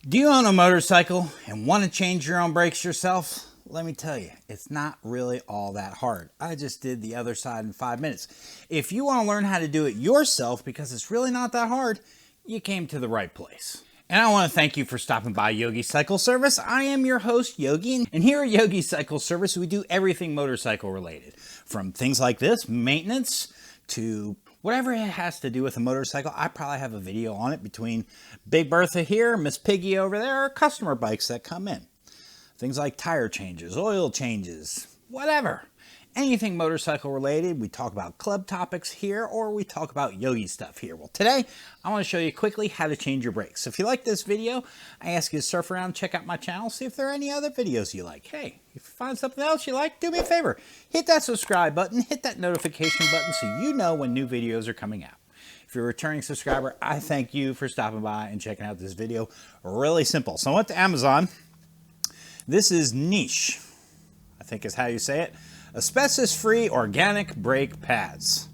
Do you own a motorcycle and want to change your own brakes yourself? Let me tell you, it's not really all that hard. I just did the other side in 5 minutes. If you want to learn how to do it yourself, because it's really not that hard, you came to the right place. And I want to thank you for stopping by Yogi Cycle Service. I am your host, Yogi, and here at Yogi Cycle Service, we do everything motorcycle related. From things like this, maintenance, to whatever it has to do with a motorcycle. I probably have a video on it between Big Bertha here, Miss Piggy over there, or customer bikes that come in. Things like tire changes, oil changes, whatever. Anything motorcycle related. We talk about club topics here, or we talk about Yogi stuff here. Well, today I want to show you quickly how to change your brakes. So if you like this video, I ask you to surf around, check out my channel, see if there are any other videos you like. Hey, if you find something else you like, do me a favor. Hit that subscribe button, hit that notification button so you know when new videos are coming out. If you're a returning subscriber, I thank you for stopping by and checking out this video. Really simple. So I went to Amazon. This is Niche, I think is how you say it. Asbestos-free organic brake pads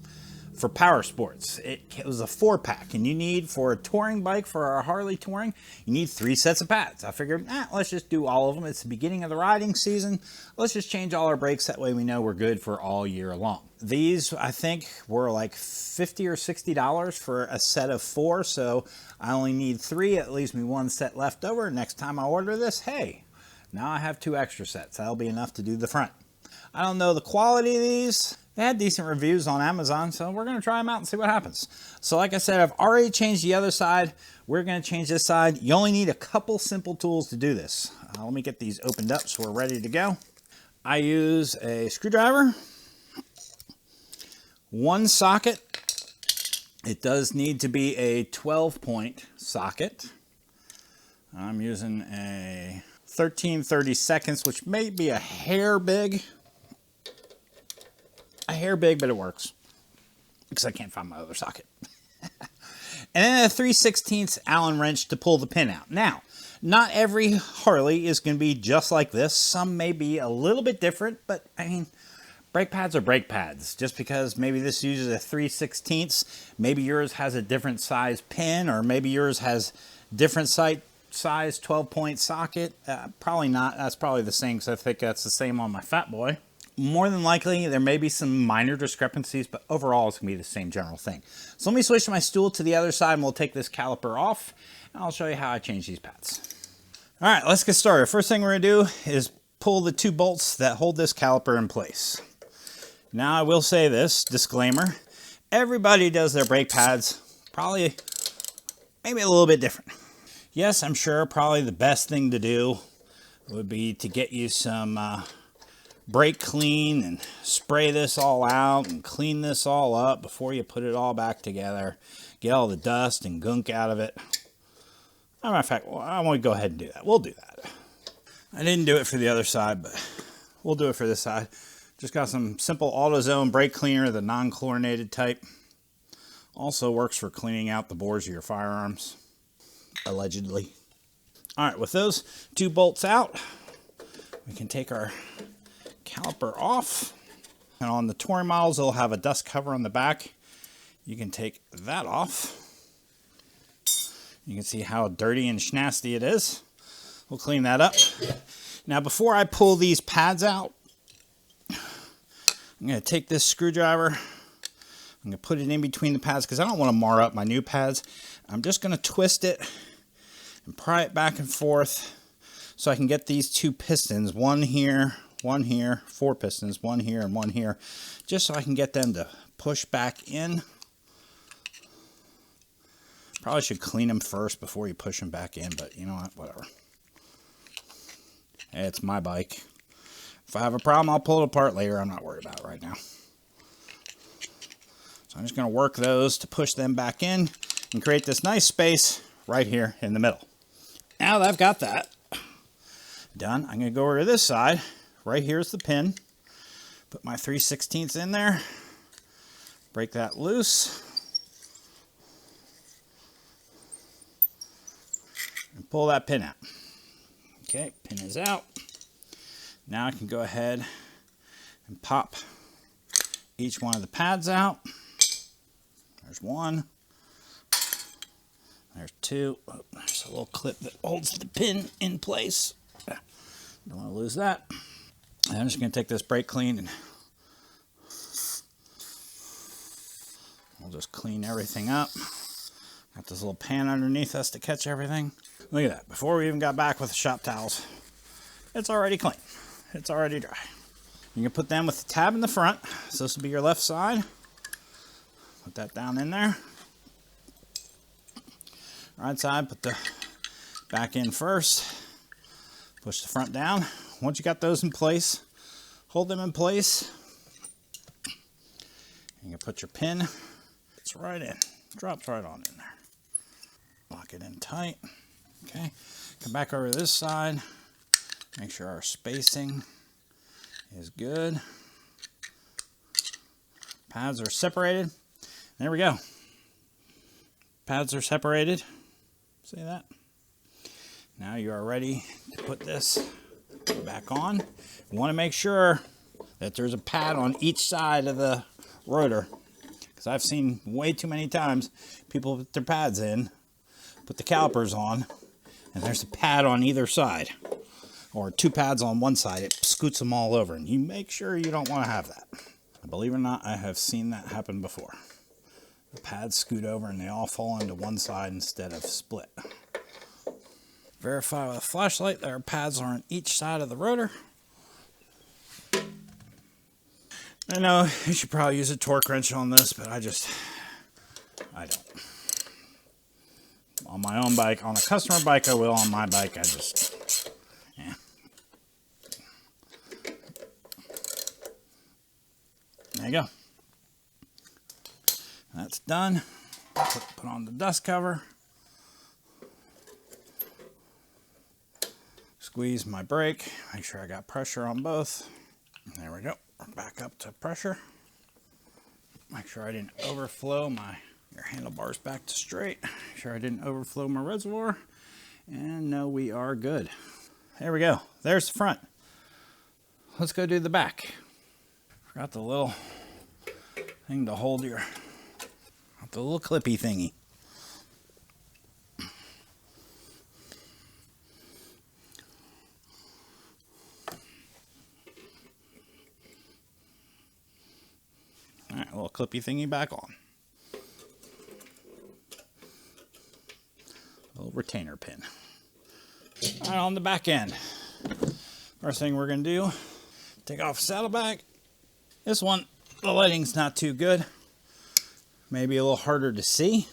for power sports. It was a 4-pack, and you need, for a touring bike, for our Harley touring, you need 3 sets of pads. I figured, let's just do all of them. It's the beginning of the riding season. Let's just change all our brakes. That way we know we're good for all year long. These, I think, were like $50 or $60 for a set of 4, so I only need 3. It leaves me 1 set left over. Next time I order this, hey, now I have 2 extra sets. That'll be enough to do the front. I don't know the quality of these. They had decent reviews on Amazon, so we're going to try them out and see what happens. So like I said, I've already changed the other side. We're going to change this side. You only need a couple simple tools to do this. Let me get these opened up so we're ready to go. I use a screwdriver, 1 socket. It does need to be a 12-point socket. I'm using a 13/32, which may be a hair big. But it works because I can't find my other socket. And then a 3/16 Allen wrench to pull the pin out. Now, not every Harley is going to be just like this. Some may be a little bit different, but I mean, brake pads are brake pads. Just because maybe this uses a 3/16, maybe yours has a different size pin, or maybe yours has different size 12-point socket. Probably not. That's probably the same, because I think that's the same on my Fat Boy. More than likely, there may be some minor discrepancies, but overall, it's going to be the same general thing. So let me switch my stool to the other side, and we'll take this caliper off, and I'll show you how I change these pads. All right, let's get started. First thing we're going to do is pull the 2 bolts that hold this caliper in place. Now, I will say this, disclaimer, everybody does their brake pads probably maybe a little bit different. Yes, I'm sure probably the best thing to do would be to get you some brake clean and spray this all out and clean this all up before you put it all back together. Get all the dust and gunk out of it. As a matter of fact, I want to go ahead and do that. We'll do that. I didn't do it for the other side, but we'll do it for this side. Just got some simple AutoZone brake cleaner, the non-chlorinated type. Also works for cleaning out the bores of your firearms, allegedly. All right, with those 2 bolts out, we can take our caliper off. And on the touring models, they'll have a dust cover on the back. You can take that off. You can see how dirty and schnasty it is. We'll clean that up. Now, before I pull these pads out, I'm going to take this screwdriver. I'm going to put it in between the pads because I don't want to mar up my new pads. I'm just going to twist it and pry it back and forth so I can get these 2 pistons, 1 here, 1 here, 4 pistons, 1 here and 1 here, just so I can get them to push back in. Probably should clean them first before you push them back in, but you know what, whatever. Hey, it's my bike. If I have a problem, I'll pull it apart later. I'm not worried about it right now. So I'm just going to work those to push them back in and create this nice space right here in the middle. Now that I've got that done, I'm going to go over to this side. Right here's the pin. Put my 3/16 in there. Break that loose. And pull that pin out. Okay, pin is out. Now I can go ahead and pop each one of the pads out. There's one. There's two. Oh, there's a little clip that holds the pin in place. Don't want to lose that. And I'm just going to take this brake clean and we'll just clean everything up. Got this little pan underneath us to catch everything. Look at that. Before we even got back with the shop towels, it's already clean. It's already dry. You can put them with the tab in the front. So this will be your left side. Put that down in there. Right side, put the back in first. Push the front down. Once you got those in place, hold them in place. You can put your pin. It's right in. Drops right on in there. Lock it in tight. Okay. Come back over to this side. Make sure our spacing is good. Pads are separated. There we go. Pads are separated. See that? Now you are ready to put this back on. You want to make sure that there's a pad on each side of the rotor, because I've seen way too many times people put their pads in, put the calipers on, and there's a pad on either side, or two pads on one side. It scoots them all over, and you make sure you don't want to have that. Believe it or not, I have seen that happen before. The pads scoot over and they all fall into one side instead of split. Verify with a flashlight that our pads are on each side of the rotor. I know you should probably use a torque wrench on this, but I don't. On my own bike, on a customer bike I will, on my bike yeah. There you go. That's done. Put on the dust cover. Squeeze my brake. Make sure I got pressure on both. There we go. Back up to pressure. Make sure I didn't overflow your handlebars back to straight. Make sure I didn't overflow my reservoir. And no, we are good. There we go. There's the front. Let's go do the back. Forgot the little thing to hold the little clippy thingy. All right, little clippy thingy back on. Little retainer pin. All right, on the back end. First thing we're gonna do, take off the saddlebag. This one, the lighting's not too good. Maybe a little harder to see,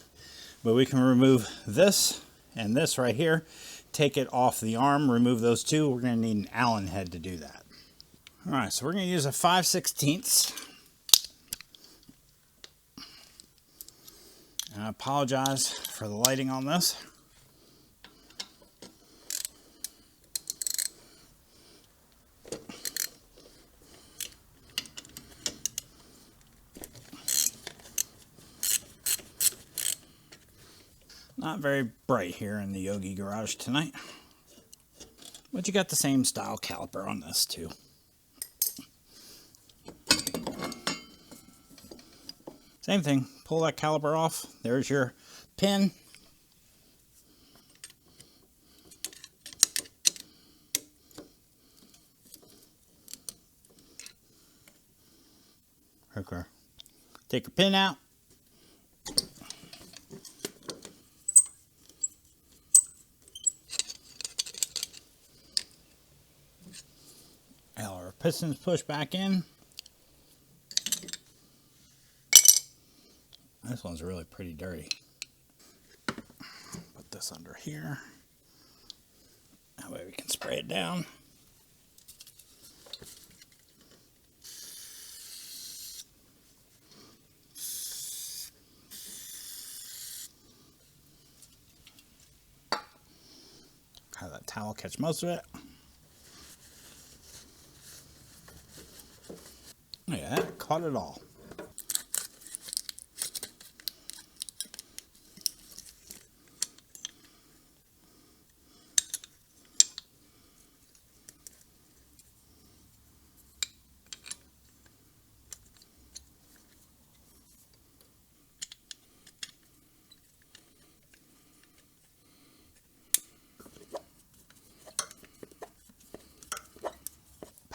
but we can remove this and this right here. Take it off the arm, remove those two. We're gonna need an Allen head to do that. All right, so we're gonna use a 5/16. And I apologize for the lighting on this. Not very bright here in the Yogi garage tonight. But you got the same style caliper on this too. Same thing, pull that caliper off. There's your pin. Okay. Take your pin out. Our pistons push back in. This one's really pretty dirty. Put this under here. That way we can spray it down. Have that towel catch most of it. Yeah, that caught it all.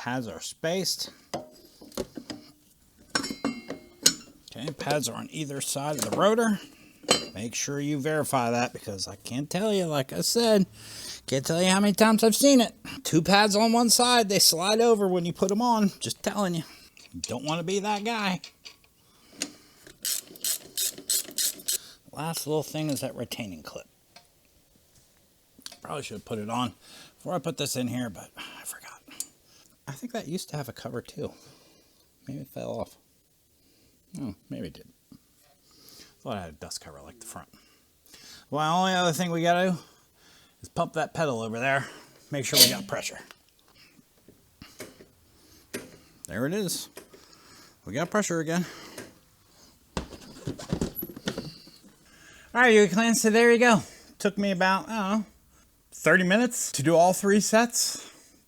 pads are spaced. Okay, pads are on either side of the rotor. Make sure you verify that, because I can't tell you, like I said, can't tell you how many times I've seen it. 2 pads on one side, they slide over when you put them on. Just telling you. Don't want to be that guy. Last little thing is that retaining clip. Probably should have put it on before I put this in here, but I forgot. I think that used to have a cover too. Maybe it fell off. Oh, maybe it did. Thought I had a dust cover like the front. Well, the only other thing we gotta do is pump that pedal over there. Make sure we got pressure. There it is. We got pressure again. All right, Yogi Clan, so there you go. Took me about, I don't know, 30 minutes to do all 3 sets.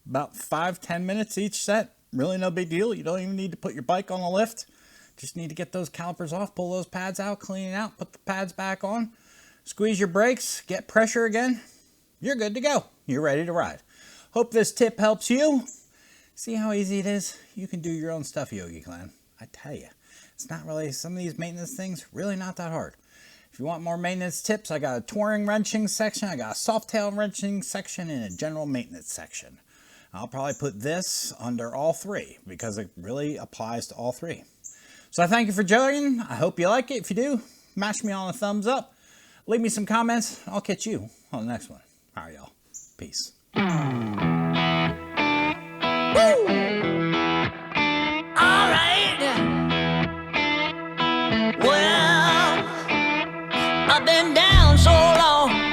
About 5-10 minutes each set. Really no big deal. You don't even need to put your bike on the lift. Just need to get those calipers off, pull those pads out, clean it out, put the pads back on, squeeze your brakes, get pressure again. You're good to go. You're ready to ride. Hope this tip helps you. See how easy it is? You can do your own stuff, Yogi Clan. I tell you, it's not really, some of these maintenance things, really not that hard. If you want more maintenance tips, I got a touring wrenching section, I got a soft tail wrenching section, and a general maintenance section. I'll probably put this under all 3 because it really applies to all 3. So I thank you for joining. I hope you like it. If you do, smash me on a thumbs up. Leave me some comments. I'll catch you on the next one. All right, y'all. Peace. Woo! All right. Well, I've been down so long.